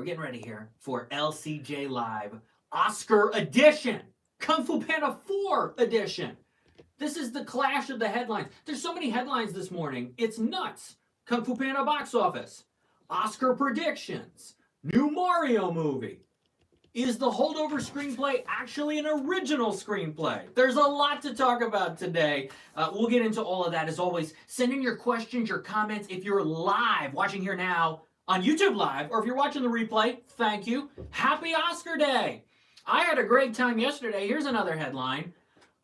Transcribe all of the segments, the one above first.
We're getting ready here for LCJ Live Oscar Edition, Kung Fu Panda 4 Edition. This is the clash of the headlines. There's so many headlines this morning. It's nuts. Kung Fu Panda box office, Oscar predictions, new Mario movie. Is the holdover screenplay actually an original screenplay? There's a lot to talk about today. We'll get into all of that. As always, send in your questions, your comments. If you're live, watching here now on YouTube Live, or if you're watching the replay, thank you. Happy Oscar Day. I had a great time yesterday. Here's another headline.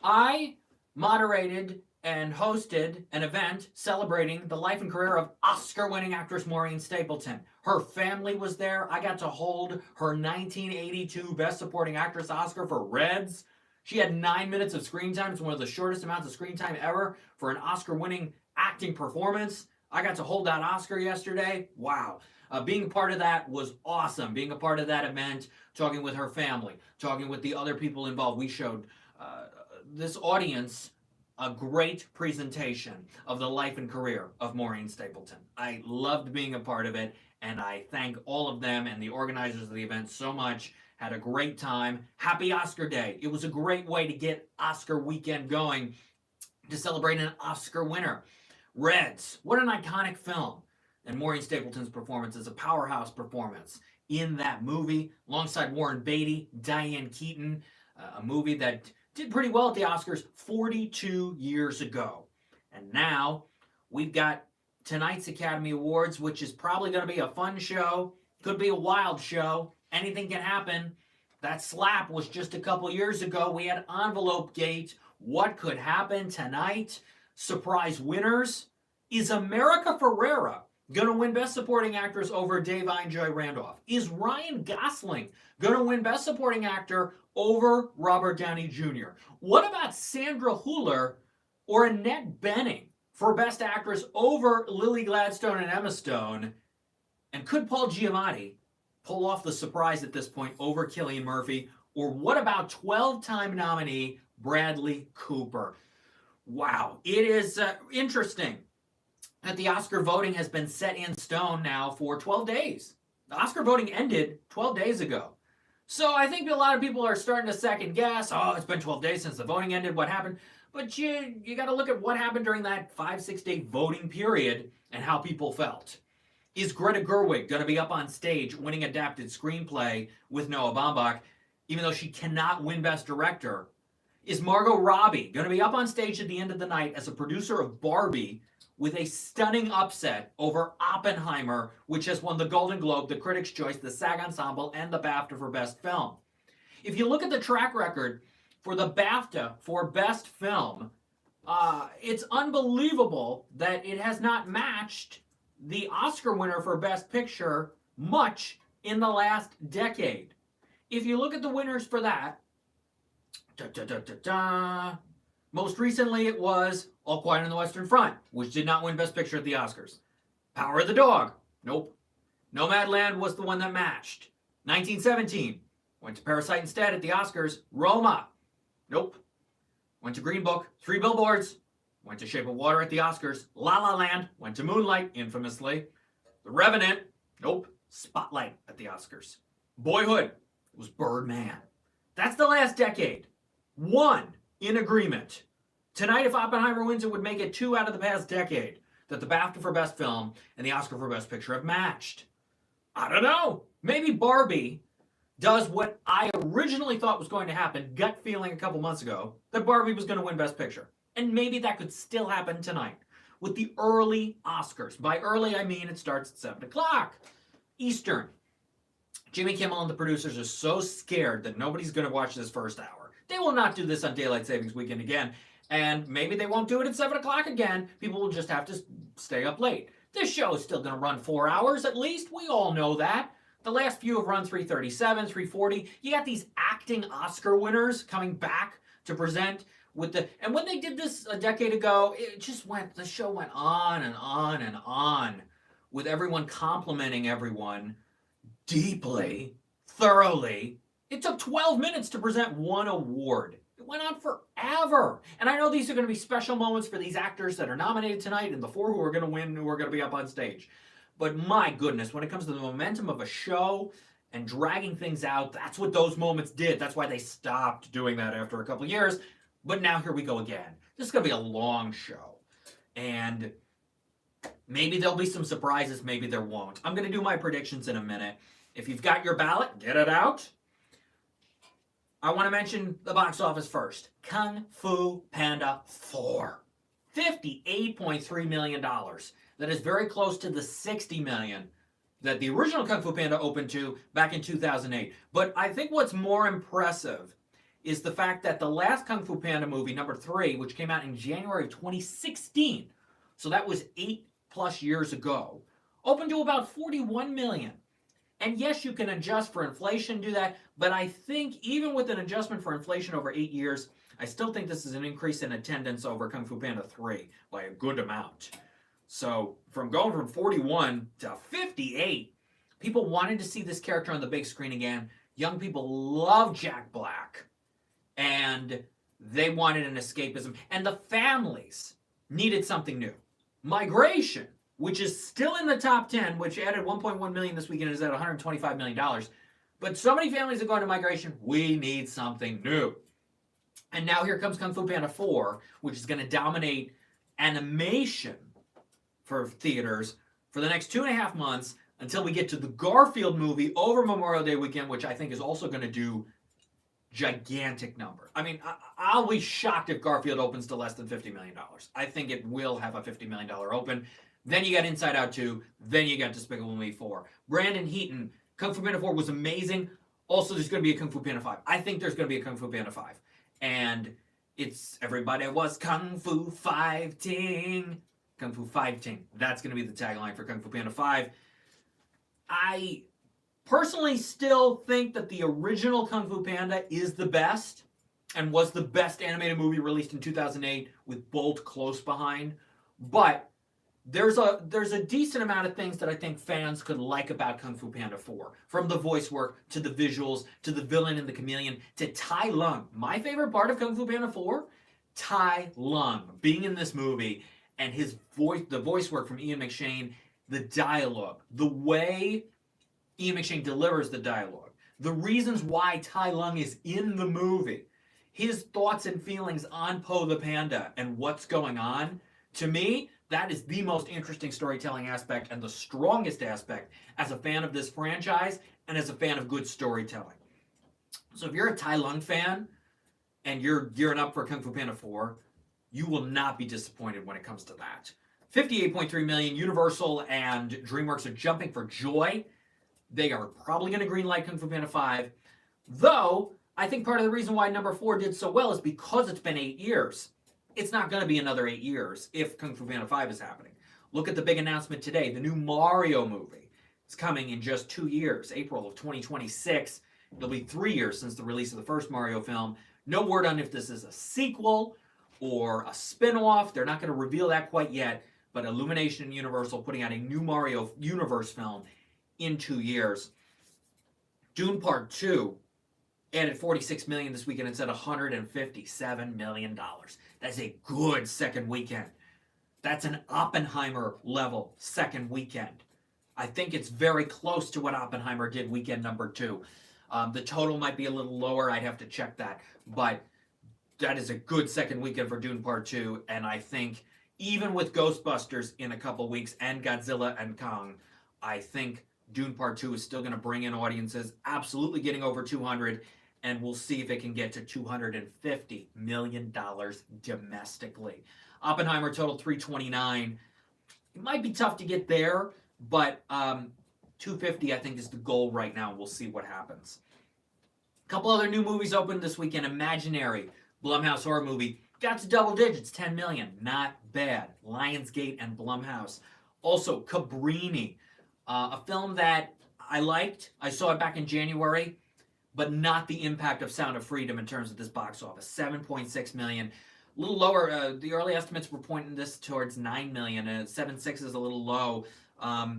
I moderated and hosted an event celebrating the life and career of Oscar-winning actress Maureen Stapleton. Her family was there. I got to hold her 1982 Best Supporting Actress Oscar for Reds. She had 9 minutes of screen time. It's one of the shortest amounts of screen time ever for an Oscar-winning acting performance. I got to hold that Oscar yesterday. Wow. Being a part of that was awesome. Being a part of that event, talking with her family, talking with the other people involved. We showed this audience a great presentation of the life and career of Maureen Stapleton. I loved being a part of it, and I thank all of them and the organizers of the event so much. Had a great time. Happy Oscar Day. It was a great way to get Oscar weekend going, to celebrate an Oscar winner. Reds, what an iconic film. And Maureen Stapleton's performance is a powerhouse performance in that movie, alongside Warren Beatty, Diane Keaton, a movie that did pretty well at the Oscars 42 years ago. And now we've got tonight's Academy Awards, which is probably going to be a fun show. Could be a wild show. Anything can happen. That slap was just a couple years ago. We had Envelope Gate. What could happen tonight? Surprise winners. Is America Ferrera going to win Best Supporting Actress over Da'Vine Joy Randolph? Is Ryan Gosling going to win Best Supporting Actor over Robert Downey Jr.? What about Sandra Hüller or Annette Bening for Best Actress over Lily Gladstone and Emma Stone? And could Paul Giamatti pull off the surprise at this point over Cillian Murphy? Or what about 12-time nominee Bradley Cooper? Wow, it is interesting that the Oscar voting has been set in stone now for 12 days. The Oscar voting ended 12 days ago. So I think a lot of people are starting to second guess. Oh, it's been 12 days since the voting ended. What happened? But you got to look at what happened during that 5-6 day voting period and how people felt. Is Greta Gerwig going to be up on stage winning adapted screenplay with Noah Baumbach, even though she cannot win Best Director? Is Margot Robbie going to be up on stage at the end of the night as a producer of Barbie with a stunning upset over Oppenheimer, which has won the Golden Globe, the Critics' Choice, the SAG Ensemble, and the BAFTA for Best Film? If you look at the track record for the BAFTA for Best Film, it's unbelievable that it has not matched the Oscar winner for Best Picture much in the last decade. If you look at the winners for that, most recently it was All Quiet on the Western Front, which did not win Best Picture at the Oscars. Power of the Dog, nope. Nomadland was the one that matched. 1917, went to Parasite instead at the Oscars. Roma, nope. Went to Green Book. Three Billboards, went to Shape of Water at the Oscars. La La Land, went to Moonlight, infamously. The Revenant, nope. Spotlight at the Oscars. Boyhood, it was Birdman. That's the last decade. One in agreement. Tonight, if Oppenheimer wins, it would make it 2 out of the past decade that the BAFTA for Best Film and the Oscar for Best Picture have matched. I don't know. Maybe Barbie does what I originally thought was going to happen, gut feeling a couple months ago, that Barbie was going to win Best Picture. And maybe that could still happen tonight with the early Oscars. By early, I mean it starts at 7 o'clock Eastern. Jimmy Kimmel and the producers are so scared that nobody's going to watch this first hour. They will not do this on Daylight Savings Weekend again. And maybe they won't do it at 7 o'clock again. People will just have to stay up late. This show is still going to run 4 hours at least. We all know that. The last few have run 3:37, 3:40. You got these acting Oscar winners coming back to present with the... And when they did this a decade ago, it just went... The show went on and on and on with everyone complimenting everyone deeply, thoroughly. It took 12 minutes to present one award. It went on forever. And I know these are going to be special moments for these actors that are nominated tonight and the 4 who are going to win, who are going to be up on stage. But my goodness, when it comes to the momentum of a show and dragging things out, that's what those moments did. That's why they stopped doing that after a couple years. But now here we go again. This is going to be a long show. And maybe there'll be some surprises, maybe there won't. I'm going to do my predictions in a minute. If you've got your ballot, get it out. I want to mention the box office first. Kung Fu Panda 4. $58.3 million. That is very close to the $60 million that the original Kung Fu Panda opened to back in 2008. But I think what's more impressive is the fact that the last Kung Fu Panda movie, number 3, which came out in January of 2016, so that was 8+ years ago, opened to about $41 million. And yes, you can adjust for inflation, do that, but I think even with an adjustment for inflation over 8 years, I still think this is an increase in attendance over Kung Fu Panda 3 by a good amount. So from going from 41 to 58, people wanted to see this character on the big screen again. Young people love Jack Black, and they wanted an escapism. And the families needed something new. Migration, which is still in the top 10, which added $1.1 million this weekend, is at $125 million. But so many families are going to migration, we need something new. And now here comes Kung Fu Panda 4, which is going to dominate animation for theaters for the next 2.5 months until we get to the Garfield movie over Memorial Day weekend, which I think is also going to do gigantic number. I mean, I'll be shocked if Garfield opens to less than $50 million. I think it will have a $50 million open. Then you got Inside Out 2. Then you got Despicable Me 4. Brandon Heaton, Kung Fu Panda 4 was amazing. Also, there's going to be a Kung Fu Panda 5. I think there's going to be a Kung Fu Panda 5. And it's everybody was Kung Fu fighting. Kung Fu fighting. That's going to be the tagline for Kung Fu Panda 5. I personally still think that the original Kung Fu Panda is the best and was the best animated movie released in 2008 with Bolt close behind. But there's a decent amount of things that I think fans could like about Kung Fu Panda 4. From the voice work, to the visuals, to the villain and the chameleon, to Tai Lung. My favorite part of Kung Fu Panda 4? Tai Lung being in this movie and his voice, the voice work from Ian McShane, the dialogue, the way Ian McShane delivers the dialogue, the reasons why Tai Lung is in the movie, his thoughts and feelings on Po the Panda and what's going on. To me, that is the most interesting storytelling aspect and the strongest aspect as a fan of this franchise and as a fan of good storytelling. So if you're a Tai Lung fan and you're gearing up for Kung Fu Panda 4, you will not be disappointed when it comes to that. $58.3 million. Universal and DreamWorks are jumping for joy. They are probably going to greenlight Kung Fu Panda 5. Though, I think part of the reason why number 4 did so well is because it's been 8 years. It's not going to be another 8 years if Kung Fu Panda 5 is happening. Look at the big announcement today. The new Mario movie is coming in just 2 years, April of 2026. It'll be 3 years since the release of the first Mario film. No word on if this is a sequel or a spin-off. They're not going to reveal that quite yet. But Illumination and Universal putting out a new Mario Universe film in 2 years. Dune Part 2 added $46 million this weekend. It's at $157 million. That's a good second weekend. That's an Oppenheimer level second weekend. I think it's very close to what Oppenheimer did weekend number 2. The total might be a little lower. I'd have to check that. But that is a good second weekend for Dune Part 2. And I think even with Ghostbusters in a couple weeks and Godzilla and Kong, I think Dune Part 2 is still going to bring in audiences, absolutely getting over 200, and we'll see if it can get to $250 million domestically. Oppenheimer totaled 329. It might be tough to get there, but 250 I think is the goal right now. We'll see what happens. A couple other new movies opened this weekend. Imaginary, Blumhouse horror movie, got to double digits, 10 million. Not bad. Lionsgate and Blumhouse. Also, Cabrini, a film that I liked. I saw it back in January, but not the impact of Sound of Freedom in terms of this box office. 7.6 million. A little lower. The early estimates were pointing this towards 9 million. 7.6 is a little low.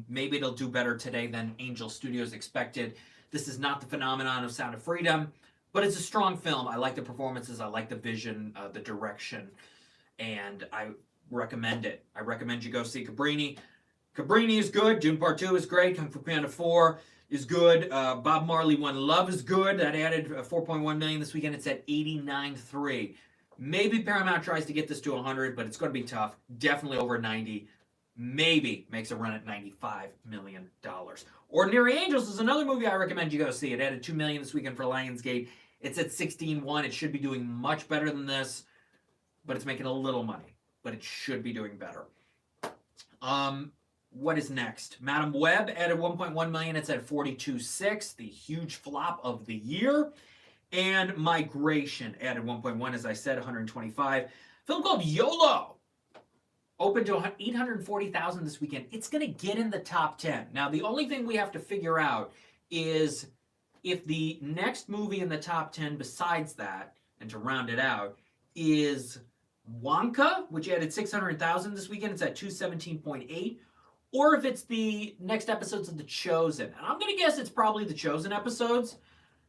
Maybe it'll do better today than Angel Studios expected. This is not the phenomenon of Sound of Freedom, but it's a strong film. I like the performances. I like the vision, the direction, and I recommend it. I recommend you go see Cabrini. Cabrini is good. Dune Part 2 is great. Kung Fu Panda 4 is good. Bob Marley One Love is good. That added 4.1 million this weekend. It's at 89.3. Maybe Paramount tries to get this to 100, but it's going to be tough. Definitely over 90. Maybe makes a run at $95 million. Ordinary Angels is another movie I recommend you go see. It added 2 million this weekend for Lionsgate. It's at 16.1. It should be doing much better than this, but it's making a little money. But it should be doing better. What is next? Madam Web added 1.1 million. It's at 42.6, the huge flop of the year. And Migration added 1.1, as I said, 125. Film called YOLO opened to 840,000 this weekend. It's going to get in the top 10. Now, the only thing we have to figure out is if the next movie in the top 10 besides that, and to round it out, is Wonka, which added 600,000 this weekend. It's at 217.8. Or if it's the next episodes of The Chosen. And I'm going to guess it's probably The Chosen episodes.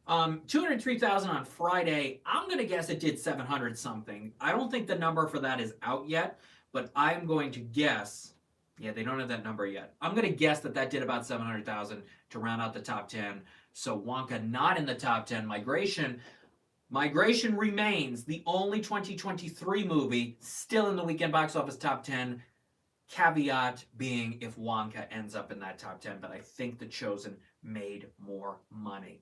203,000 on Friday. I'm going to guess it did 700 something. I don't think the number for that is out yet, but I'm going to guess, yeah, they don't have that number yet. I'm going to guess that that did about 700,000 to round out the top 10. So Wonka not in the top 10. Migration remains the only 2023 movie still in the weekend box office top 10. Caveat being if Wonka ends up in that top 10, but I think The Chosen made more money.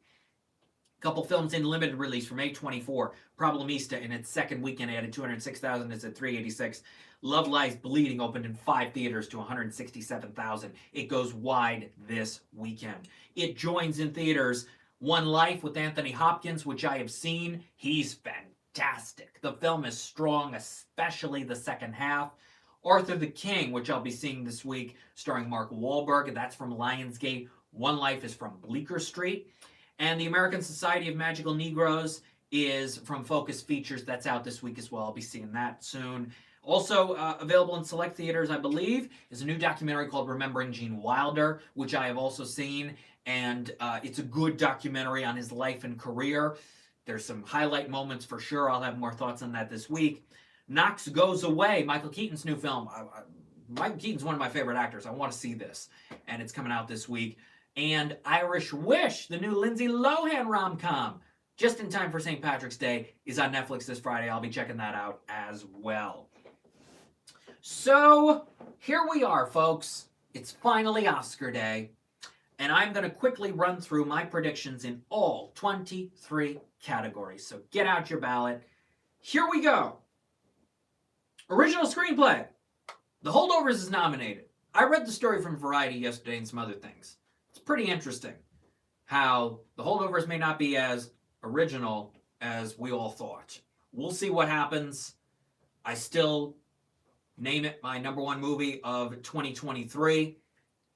Couple films in limited release for May 24. Problemista in its second weekend added 206,000. It's at 386. Love Lies Bleeding opened in 5 theaters to 167,000. It goes wide this weekend. It joins in theaters One Life with Anthony Hopkins, which I have seen. He's fantastic. The film is strong, especially the second half. Arthur the King, which I'll be seeing this week, starring Mark Wahlberg. That's from Lionsgate. One Life is from Bleecker Street. And the American Society of Magical Negroes is from Focus Features. That's out this week as well. I'll be seeing that soon. Also available in select theaters, I believe, is a new documentary called Remembering Gene Wilder, which I have also seen. And it's a good documentary on his life and career. There's some highlight moments for sure. I'll have more thoughts on that this week. Knox Goes Away, Michael Keaton's new film. Michael Keaton's one of my favorite actors. I want to see this. And it's coming out this week. And Irish Wish, the new Lindsay Lohan rom-com, just in time for St. Patrick's Day, is on Netflix this Friday. I'll be checking that out as well. So, here we are, folks. It's finally Oscar Day. And I'm going to quickly run through my predictions in all 23 categories. So get out your ballot. Here we go. Original Screenplay. The Holdovers is nominated. I read the story from Variety yesterday and some other things. It's pretty interesting how The Holdovers may not be as original as we all thought. We'll see what happens. I still name it my number one movie of 2023.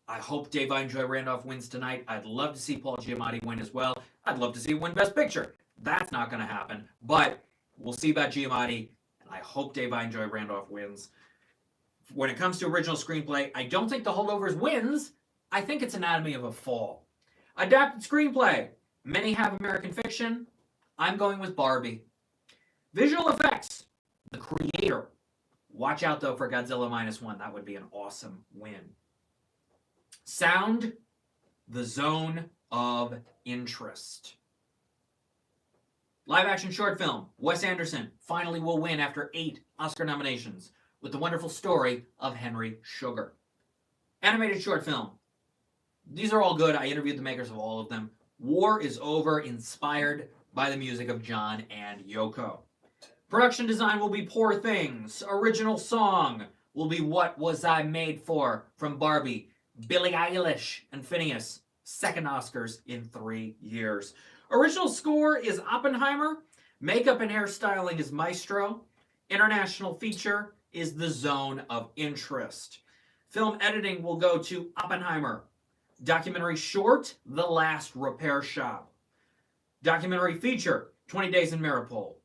I hope Dave I Enjoy Randolph wins tonight. I'd love to see Paul Giamatti win as well. I'd love to see it win Best Picture. That's not going to happen. But we'll see about Giamatti. And I hope Dave I Enjoy Randolph wins. When it comes to original screenplay, I don't think The Holdovers wins. I think it's Anatomy of a Fall. Adapted screenplay. Many have American Fiction. I'm going with Barbie. Visual effects. The Creator. Watch out, though, for Godzilla -1. That would be an awesome win. Sound. The Zone of Interest. Live action short film. Wes Anderson finally will win after 8 Oscar nominations with the wonderful story of Henry Sugar. Animated short film. These are all good. I interviewed the makers of all of them. War is Over, inspired by the music of John and Yoko. Production design will be Poor Things. Original song will be What Was I Made For from Barbie, Billie Eilish, and Phineas. Second Oscars in 3 years. Original score is Oppenheimer. Makeup and hairstyling is Maestro. International feature is The Zone of Interest. Film editing will go to Oppenheimer. Documentary short, The Last Repair Shop. Documentary feature, 20 Days in Maripol.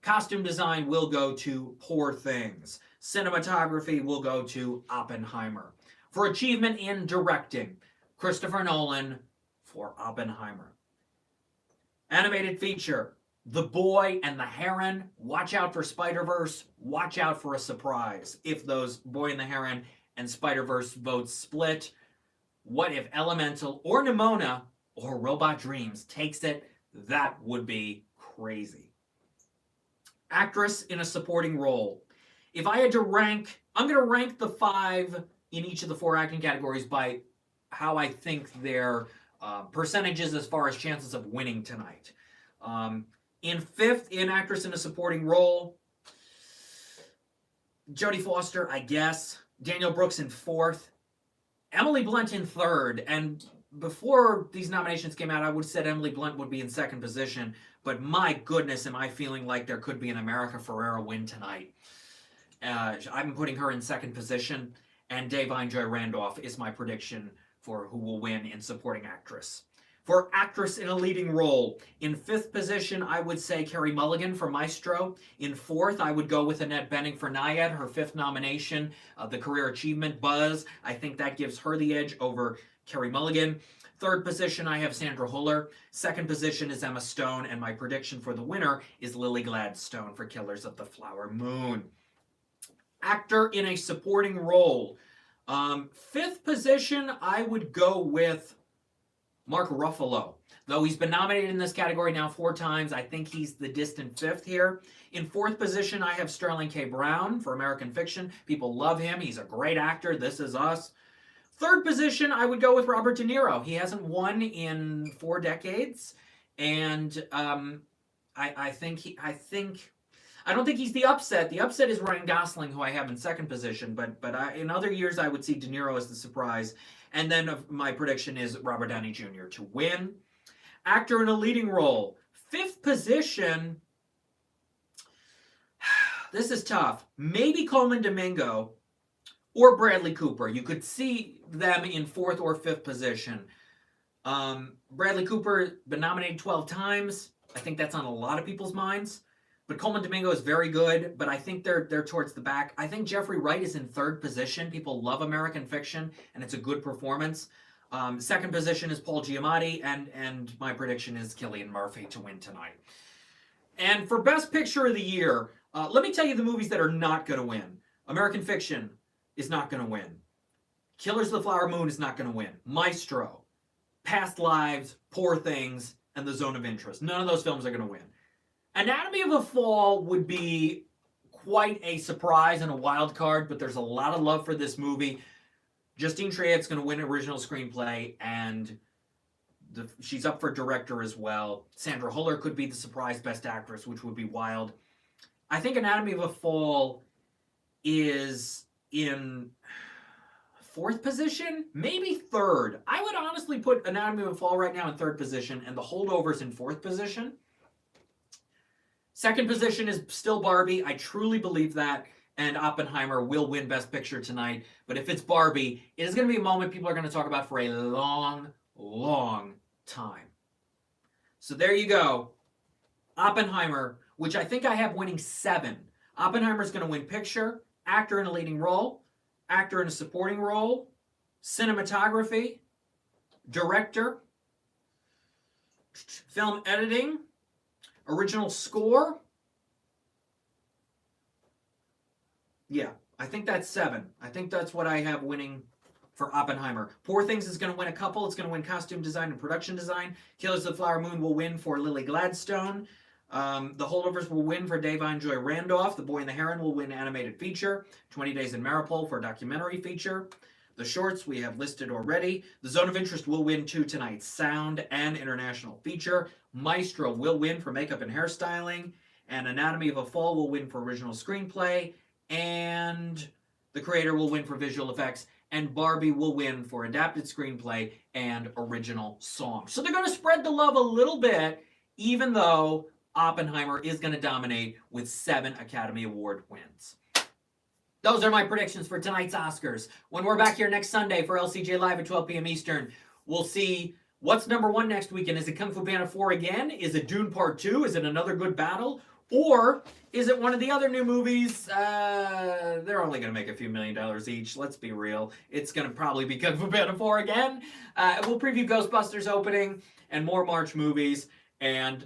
Costume design will go to Poor Things. Cinematography will go to Oppenheimer. For achievement in directing, Christopher Nolan for Oppenheimer. Animated feature, The Boy and the Heron. Watch out for Spider-Verse. Watch out for a surprise if those Boy and the Heron and Spider-Verse votes split. What if Elemental or Nimona or Robot Dreams takes it? That would be crazy. Actress in a supporting role. If I had to rank, I'm going to rank the 5 in each of the 4 acting categories by how I think their percentages as far as chances of winning tonight. In 5th, in actress in a supporting role, Jodie Foster, I guess. Daniel Brooks in 4th. Emily Blunt in 3rd. And before these nominations came out, I would have said Emily Blunt would be in 2nd position. But my goodness, am I feeling like there could be an America Ferrera win tonight. I'm putting her in 2nd position. And Da'Vine Joy Randolph is my prediction for who will win in supporting actress. For actress in a leading role, in 5th position, I would say Carey Mulligan for Maestro. In 4th, I would go with Annette Bening for Nyad, her 5th nomination, the Career Achievement Buzz. I think that gives her the edge over Carey Mulligan. 3rd position, I have Sandra Huller. 2nd position is Emma Stone, and my prediction for the winner is Lily Gladstone for Killers of the Flower Moon. Actor in a supporting role. 5th position, I would go with Mark Ruffalo. Though he's been nominated in this category now 4 times, I think he's the distant 5th here. In 4th position, I have Sterling K. Brown for American Fiction. People love him. He's a great actor. This Is Us. 3rd position, I would go with Robert De Niro. He hasn't won in 4 decades, and I don't think he's the upset. The upset is Ryan Gosling, who I have in 2nd position, but in other years I would see De Niro as the surprise. And then my prediction is Robert Downey Jr. to win. Actor in a leading role. 5th position. This is tough. Maybe Coleman Domingo or Bradley Cooper. You could see them in 4th or 5th position. Bradley Cooper been nominated 12 times. I think that's on a lot of people's minds. But Coleman Domingo is very good, but I think they're towards the back. I think Jeffrey Wright is in 3rd position. People love American Fiction, and it's a good performance. 2nd position is Paul Giamatti, and my prediction is Cillian Murphy to win tonight. And for Best Picture of the Year, let me tell you the movies that are not going to win. American Fiction is not going to win. Killers of the Flower Moon is not going to win. Maestro, Past Lives, Poor Things, and The Zone of Interest. None of those films are going to win. Anatomy of a Fall would be quite a surprise and a wild card, but there's a lot of love for this movie. Justine Triet's going to win original screenplay, and she's up for director as well. Sandra Huller could be the surprise best actress, which would be wild. I think Anatomy of a Fall is in 4th position, maybe 3rd. I would honestly put Anatomy of a Fall right now in 3rd position, and The Holdovers in 4th position. 2nd position is still Barbie. I truly believe that. And Oppenheimer will win Best Picture tonight. But if it's Barbie, it is going to be a moment people are going to talk about for a long, long time. So there you go. Oppenheimer, which I think I have winning 7. Oppenheimer's going to win Picture, Actor in a Leading Role, Actor in a Supporting Role, Cinematography, Director, Film Editing, Original Score. Yeah, I think that's 7. I think that's what I have winning for Oppenheimer. Poor Things is going to win a couple. It's going to win Costume Design and Production Design. Killers of the Flower Moon will win for Lily Gladstone. The Holdovers will win for Da'Vine Joy Randolph. The Boy and the Heron will win Animated Feature. 20 Days in Mariupol for Documentary Feature. The shorts we have listed already. The Zone of Interest will win 2 tonight, Sound and International Feature. Maestro will win for Makeup and Hairstyling. And Anatomy of a Fall will win for Original Screenplay. And The Creator will win for Visual Effects. And Barbie will win for Adapted Screenplay and Original Song. So they're going to spread the love a little bit, even though Oppenheimer is going to dominate with 7 Academy Award wins. Those are my predictions for tonight's Oscars. When we're back here next Sunday for LCJ Live at 12 p.m. Eastern, we'll see what's number 1 next weekend. Is it Kung Fu Panda 4 again? Is it Dune Part 2? Is it Another Good Battle? Or is it one of the other new movies? They're only going to make a few $1 million each. Let's be real. It's going to probably be Kung Fu Panda 4 again. We'll preview Ghostbusters opening and more March movies. And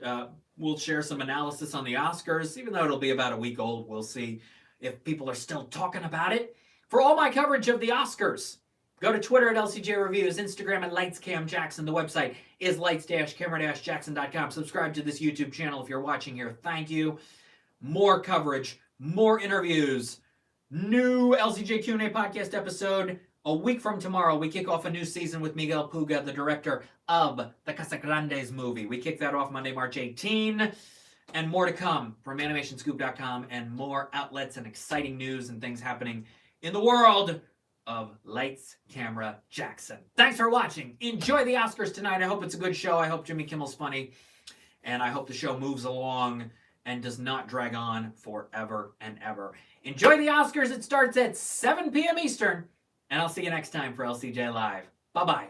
we'll share some analysis on the Oscars. Even though it'll be about a week old, we'll see if people are still talking about it. For all my coverage of the Oscars, go to Twitter at LCJ Reviews, Instagram at LightsCamJackson. The website is lights-camera-jackson.com. Subscribe to this YouTube channel if you're watching here. Thank you. More coverage, more interviews, new LCJ Q&A podcast episode. A week from tomorrow, we kick off a new season with Miguel Puga, the director of the Casagrandes movie. We kick that off Monday, March 18. And more to come from AnimationScoop.com and more outlets and exciting news and things happening in the world of Lights, Camera, Jackson. Thanks for watching. Enjoy the Oscars tonight. I hope it's a good show. I hope Jimmy Kimmel's funny. And I hope the show moves along and does not drag on forever and ever. Enjoy the Oscars. It starts at 7 p.m. Eastern. And I'll see you next time for LCJ Live. Bye-bye.